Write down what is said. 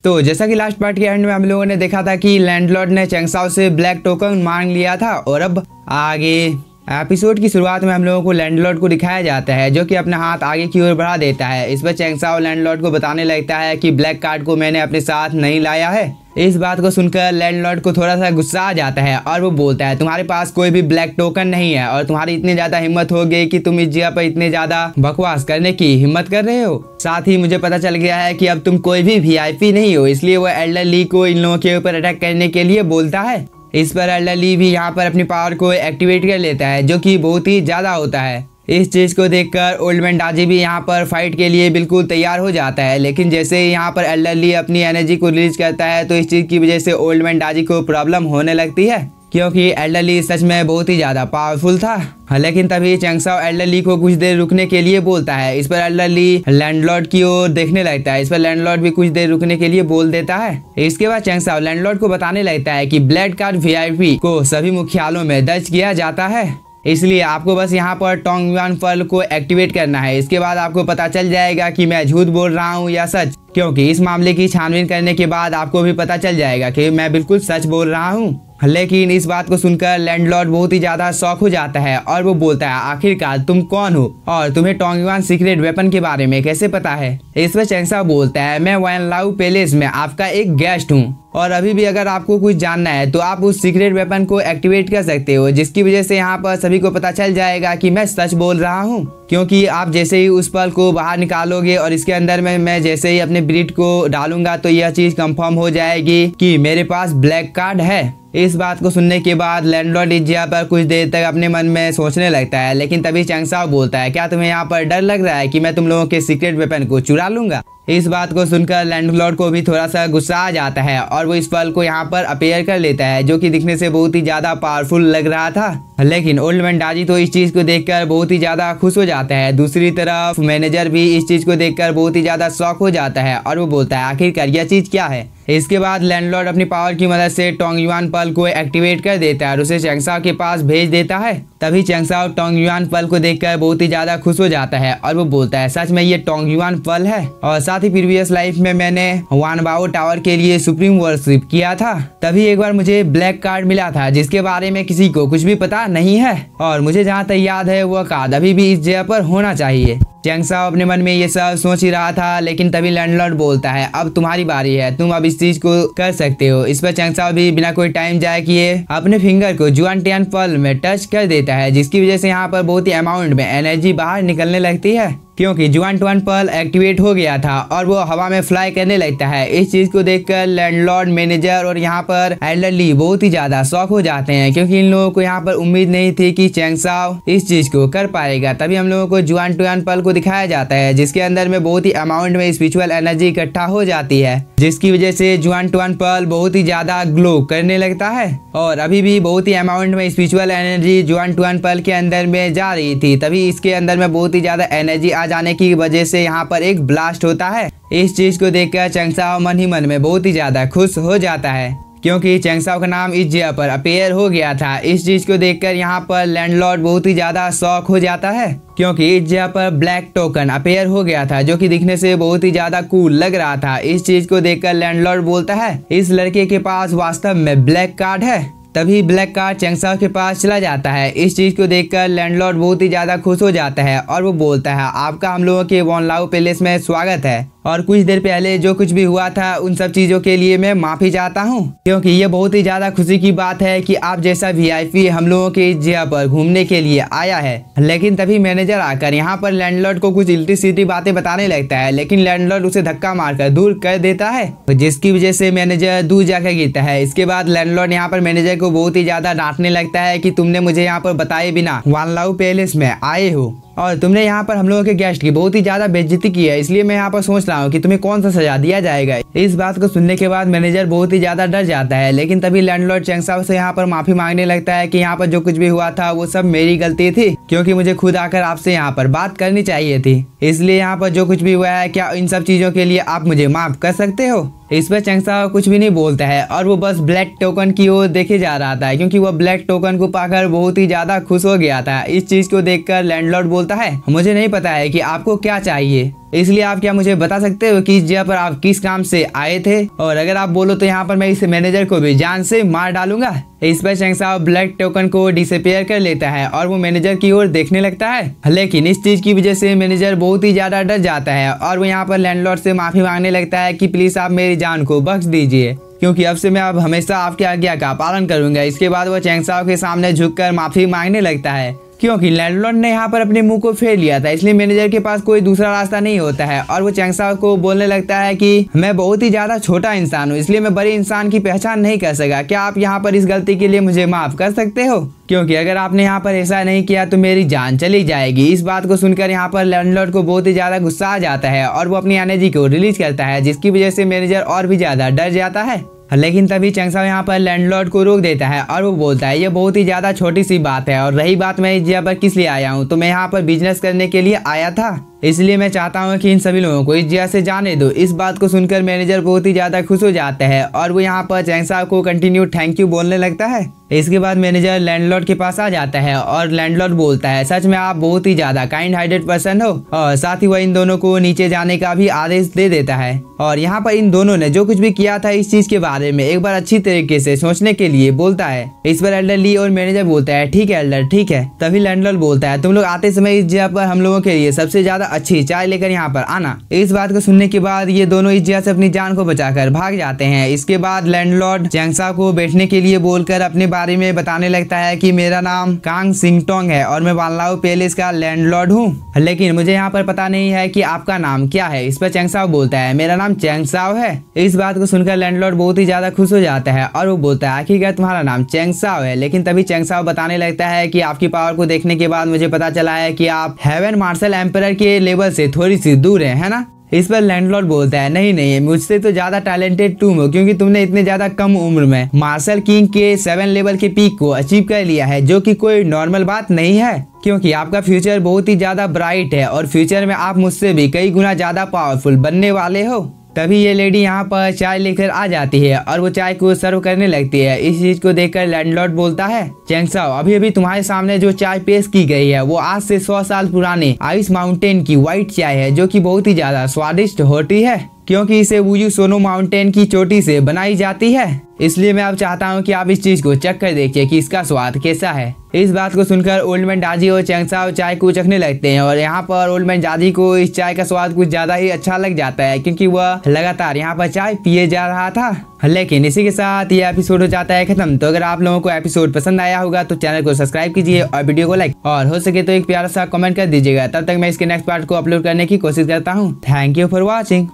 तो जैसा कि लास्ट पार्ट के एंड में हम लोगों ने देखा था कि लैंडलॉर्ड ने चेंगसाओ से ब्लैक टोकन मांग लिया था और अब आगे एपिसोड की शुरुआत में हम लोगों को लैंडलॉर्ड को दिखाया जाता है जो कि अपना हाथ आगे की ओर बढ़ा देता है। इस पर चेंगसाओ लैंडलॉर्ड को बताने लगता है कि ब्लैक कार्ड को मैंने अपने साथ नहीं लाया है। इस बात को सुनकर लैंडलॉर्ड को थोड़ा सा गुस्सा आ जाता है और वो बोलता है तुम्हारे पास कोई भी ब्लैक टोकन नहीं है और तुम्हारी इतनी ज्यादा हिम्मत हो गई कि तुम इस जगह पर इतने ज्यादा बकवास करने की हिम्मत कर रहे हो। साथ ही मुझे पता चल गया है कि अब तुम कोई भी वीआईपी नहीं हो, इसलिए वो एल्डर ली को इन लोगों के ऊपर अटैक करने के लिए बोलता है। इस पर एल्डर ली भी यहाँ पर अपनी पावर को एक्टिवेट कर लेता है जो कि बहुत ही ज्यादा होता है। इस चीज को देखकर ओल्ड मैन डाजी भी यहाँ पर फाइट के लिए बिल्कुल तैयार हो जाता है, लेकिन जैसे ही यहाँ पर एल्डर ली अपनी एनर्जी को रिलीज करता है तो इस चीज की वजह से ओल्ड मैन डाजी को प्रॉब्लम होने लगती है क्योंकि एल्डर ली सच में बहुत ही ज्यादा पावरफुल था। लेकिन तभी चेंगसाओ एल्डर ली को कुछ देर रुकने के लिए बोलता है। इस पर एल्डर ली लैंडलॉर्ड की ओर देखने लगता है। इस पर लैंडलॉर्ड भी कुछ देर रुकने के लिए बोल देता है। इसके बाद चेंगसाओ लैंडलॉर्ड को बताने लगता है कि ब्लैक कार्ड वीआईपी को सभी मुख्यालयों में दर्ज किया जाता है, इसलिए आपको बस यहाँ पर टोंग युआन पर्ल को एक्टिवेट करना है। इसके बाद आपको पता चल जाएगा कि मैं झूठ बोल रहा हूँ या सच, क्योंकि इस मामले की छानबीन करने के बाद आपको भी पता चल जाएगा कि मैं बिल्कुल सच बोल रहा हूँ। लेकिन इस बात को सुनकर लैंडलॉर्ड बहुत ही ज्यादा शॉक हो जाता है और वो बोलता है आखिरकार तुम कौन हो और तुम्हें टोंग युआन सीक्रेट वेपन के बारे में कैसे पता है। इस पर चेंगसाओ बोलता है मैं वान लाओ पैलेस में आपका एक गेस्ट हूँ और अभी भी अगर आपको कुछ जानना है तो आप उस सीक्रेट वेपन को एक्टिवेट कर सकते हो, जिसकी वजह से यहाँ पर सभी को पता चल जाएगा कि मैं सच बोल रहा हूँ। क्योंकि आप जैसे ही उस पर्ल को बाहर निकालोगे और इसके अंदर में मैं जैसे ही अपने ब्रीड को डालूंगा तो यह चीज कंफर्म हो जाएगी कि मेरे पास ब्लैक कार्ड है। इस बात को सुनने के बाद लैंडलॉर्ड इस जगह पर कुछ देर तक अपने मन में सोचने लगता है, लेकिन तभी चेंगसाओ बोलता है क्या तुम्हें यहाँ पर डर लग रहा है कि मैं तुम लोगों के सीक्रेट वेपन को चुरा लूंगा। इस बात को सुनकर लैंडलॉर्ड को भी थोड़ा सा गुस्सा आ जाता है और वो इस पर्ल को यहाँ पर अपीयर कर लेता है जो कि दिखने से बहुत ही ज्यादा पावरफुल लग रहा था। लेकिन ओल्ड मैन डाजी तो इस चीज को देखकर बहुत ही ज्यादा खुश हो जाता है। दूसरी तरफ मैनेजर भी इस चीज को देखकर बहुत ही ज्यादा शॉक हो जाता है और वो बोलता है आखिरकार यह चीज क्या है। इसके बाद लैंडलॉर्ड अपनी पावर की मदद से टोंग युआन पर्ल को एक्टिवेट कर देता है और उसे चेंगसाओ के पास भेज देता है। तभी चेंगसाओ टोंग युआन पर्ल को देखकर बहुत ही ज्यादा खुश हो जाता है और वो बोलता है सच में ये टोंग युआन पर्ल है और साथ ही प्रीवियस लाइफ में मैंने वानबाओ टावर के लिए सुप्रीम वर्शिप किया था, तभी एक बार मुझे ब्लैक कार्ड मिला था जिसके बारे में किसी को कुछ भी पता नहीं है और मुझे जहाँ तक याद है वह कार्ड अभी भी इस जगह पर होना चाहिए। चेंगसाओ अपने मन में ये सब सोच ही रहा था, लेकिन तभी लैंडलॉर्ड बोलता है अब तुम्हारी बारी है, तुम अब इस चीज को कर सकते हो। इस पर चेंगसाओ भी बिना कोई टाइम जाए किए अपने फिंगर को जुआनटियान पर्ल में टच कर देता है, जिसकी वजह से यहाँ पर बहुत ही अमाउंट में एनर्जी बाहर निकलने लगती है क्योंकि जुआनटियान पर्ल एक्टिवेट हो गया था और वो हवा में फ्लाई करने लगता है। इस चीज को देखकर लैंडलॉर्ड, मैनेजर और यहाँ पर एल्डर ली बहुत ही ज्यादा शॉक हो जाते हैं क्योंकि इन लोगों को यहाँ पर उम्मीद नहीं थी कि चेंगसाओ इस चीज को कर पाएगा। तभी हम लोगों को जुआनटियान पर्ल को दिखाया जाता है जिसके अंदर में बहुत ही अमाउंट में स्पिरिचुअल एनर्जी इकट्ठा हो जाती है, जिसकी वजह से जुआनटियान पर्ल बहुत ही ज्यादा ग्लो करने लगता है और अभी भी बहुत ही अमाउंट में स्पिरिचुअल एनर्जी जुआनटियान पर्ल के अंदर में जा रही थी। तभी इसके अंदर में बहुत ही ज्यादा एनर्जी आ जाने की वजह से यहाँ पर एक ब्लास्ट होता है। इस चीज को देखकर चेंगसाओ मन ही मन में बहुत ही ज्यादा खुश हो जाता है क्योंकि चेंगसाओ का नाम इस जगह पर अपीयर हो गया था। इस चीज को देखकर यहाँ पर लैंडलॉर्ड बहुत ही ज्यादा शॉक हो जाता है क्योंकि इस जगह पर ब्लैक टोकन अपीयर हो गया था जो कि दिखने से बहुत ही ज्यादा कूल लग रहा था। इस चीज को देखकर लैंडलॉर्ड बोलता है इस लड़के के पास वास्तव में ब्लैक कार्ड है। तभी ब्लैक कार्ड चेंगसाओ के पास चला जाता है। इस चीज को देखकर लैंडलॉर्ड बहुत ही ज्यादा खुश हो जाता है और वो बोलता है आपका हम लोगों के वान लाओ पैलेस में स्वागत है और कुछ देर पहले जो कुछ भी हुआ था उन सब चीजों के लिए मैं माफी चाहता हूँ क्योंकि ये बहुत ही ज्यादा खुशी की बात है कि आप जैसा वीआईपी हम लोगों के इस जगह पर घूमने के लिए आया है। लेकिन तभी मैनेजर आकर यहाँ पर लैंडलॉर्ड को कुछ उल्टी सीधी बातें बताने लगता है, लेकिन लैंडलॉर्ड उसे धक्का मारकर दूर कर देता है जिसकी वजह से मैनेजर दूर जाकर गिरता है। इसके बाद लैंडलॉर्ड यहाँ पर मैनेजर को बहुत ही ज्यादा डांटने लगता है कि तुमने मुझे यहाँ पर बताए बिना वान लाओ पैलेस में आए हो और तुमने यहाँ पर हम लोगों के गेस्ट की बहुत ही ज्यादा बेइज्जती की है, इसलिए मैं यहाँ पर सोच रहा हूँ कि तुम्हें कौन सा सजा दिया जाएगा। इस बात को सुनने के बाद मैनेजर बहुत ही ज्यादा डर जाता है, लेकिन तभी लैंडलॉर्ड चेंगसाओ से यहाँ पर माफी मांगने लगता है कि यहाँ पर जो कुछ भी हुआ था वो सब मेरी गलती थी क्योंकि मुझे खुद आकर आपसे यहाँ पर बात करनी चाहिए थी, इसलिए यहाँ पर जो कुछ भी हुआ है क्या इन सब चीजों के लिए आप मुझे माफ कर सकते हो। इस पर चेंगसाओ कुछ भी नहीं बोलता है और वो बस ब्लैक टोकन की ओर देखे जा रहा था क्योंकि वो ब्लैक टोकन को पाकर बहुत ही ज्यादा खुश हो गया था। इस चीज को देखकर लैंडलॉर्ड बोलता है मुझे नहीं पता है कि आपको क्या चाहिए, इसलिए आप क्या मुझे बता सकते हो कि इस जगह पर आप किस काम से आए थे? और अगर आप बोलो तो यहाँ पर मैं इस मैनेजर को भी जान से मार डालूंगा। इस पर चैंग साओ ब्लैक टोकन को डिसअपीयर कर लेता है और वो मैनेजर की ओर देखने लगता है। लेकिन इस चीज की वजह से मैनेजर बहुत ही ज्यादा डर जाता है और वो यहाँ पर लैंडलॉर्ड से माफी मांगने लगता है कि प्लीज आप मेरी जान को बख्श दीजिए, क्योंकि अब से मैं अब हमेशा आपकी आज्ञा का पालन करूंगा। इसके बाद वो चैंग साओ के सामने झुककर माफी मांगने लगता है, क्योंकि लैंडलॉर्ड ने यहाँ पर अपने मुंह को फेर लिया था, इसलिए मैनेजर के पास कोई दूसरा रास्ता नहीं होता है। और वो चैंग साओ को बोलने लगता है कि मैं बहुत ही ज्यादा छोटा इंसान हूँ, इसलिए मैं बड़े इंसान की पहचान नहीं कर सका। क्या आप यहाँ पर इस गलती के लिए मुझे माफ कर सकते हो? क्योंकि अगर आपने यहाँ पर ऐसा नहीं किया तो मेरी जान चली जाएगी। इस बात को सुनकर यहाँ पर लैंडलॉर्ड को बहुत ही ज्यादा गुस्सा आ जाता है और वो अपनी एनर्जी को रिलीज करता है, जिसकी वजह से मैनेजर और भी ज्यादा डर जाता है। लेकिन तभी चैंग साओ यहाँ पर लैंडलॉर्ड को रोक देता है और वो बोलता है ये बहुत ही ज्यादा छोटी सी बात है, और रही बात मैं इस जगह पर किस लिए आया हूँ, तो मैं यहाँ पर बिजनेस करने के लिए आया था, इसलिए मैं चाहता हूँ कि इन सभी लोगों को इस जगह से जाने दो। इस बात को सुनकर मैनेजर बहुत ही ज्यादा खुश हो जाता है और वो यहाँ पर चैंग साओ को कंटिन्यू थैंक यू बोलने लगता है। इसके बाद मैनेजर लैंडलॉर्ड के पास आ जाता है और लैंडलॉर्ड बोलता है सच में आप बहुत ही ज्यादा काइंड हार्टेड पर्सन हो, और साथ ही वह इन दोनों को नीचे जाने का भी आदेश दे देता है। और यहाँ पर इन दोनों ने जो कुछ भी किया था इस चीज के बारे में एक बार अच्छी तरीके से सोचने के लिए बोलता है। इस पर एल्डर ली और मैनेजर बोलता है ठीक है एल्डर ठीक है। तभी लैंडलॉर्ड बोलता है तुम लोग आते समय इस जगह पर हम लोगों के लिए सबसे ज्यादा अच्छी चाय लेकर यहाँ पर आना। इस बात को सुनने के बाद ये दोनों इस जगह से अपनी जान को बचाकर भाग जाते हैं। इसके बाद लैंडलॉर्ड चैंग साओ को बैठने के लिए बोलकर अपने बारे में बताने लगता है कि मेरा नाम कांग सिंगटोंग है और मैं वानलाओ पैलेस का लैंडलॉर्ड हूँ, लेकिन मुझे यहाँ पर पता नहीं है कि आपका नाम क्या है। इस पर चैंग साओ बोलता है मेरा नाम चैंग साओ है। इस बात को सुनकर लैंडलॉर्ड बहुत ही ज्यादा खुश हो जाता है और वो बोलता है आखिरकार तुम्हारा नाम चैंग साओ है। लेकिन तभी चैंग साओ बताने लगता है कि आपकी पावर को देखने के बाद मुझे पता चला है कि आप हेवन मार्शल एम्परर के लेवल से थोड़ी सी दूर है ना। इस पर लैंडलॉर्ड बोलता है नहीं नहीं मुझसे तो ज्यादा टैलेंटेड तुम हो, क्योंकि तुमने इतने ज्यादा कम उम्र में मार्शल किंग के 7 लेवल के पीक को अचीव कर लिया है, जो कि कोई नॉर्मल बात नहीं है, क्योंकि आपका फ्यूचर बहुत ही ज्यादा ब्राइट है और फ्यूचर में आप मुझसे भी कई गुना ज्यादा पावरफुल बनने वाले हो। तभी ये लेडी यहाँ पर चाय लेकर आ जाती है और वो चाय को सर्व करने लगती है। इस चीज को देखकर लैंडलॉर्ड बोलता है चैंग साओ अभी अभी तुम्हारे सामने जो चाय पेश की गई है वो आज से 100 साल पुराने आइस माउंटेन की व्हाइट चाय है, जो कि बहुत ही ज्यादा स्वादिष्ट होती है, क्योंकि इसे वुजू सोनो माउंटेन की चोटी से बनाई जाती है। इसलिए मैं अब चाहता हूँ कि आप इस चीज को चख कर देखिए कि इसका स्वाद कैसा है। इस बात को सुनकर ओल्ड मैन दादी और चैंग साओ चाय को चखने लगते हैं और यहाँ पर ओल्ड मैन दादी को इस चाय का स्वाद कुछ ज्यादा ही अच्छा लग जाता है, क्योंकि वह लगातार यहाँ पर चाय पिए जा रहा था। लेकिन इसी के साथ ये एपिसोड हो जाता है खत्म। तो अगर आप लोगों को एपिसोड पसंद आया होगा तो चैनल को सब्सक्राइब कीजिए और वीडियो को लाइक और हो सके तो एक प्यारा सा कमेंट कर दीजिएगा। तब तक मैं इसके नेक्स्ट पार्ट को अपलोड करने की कोशिश करता हूँ। Thank you for watching.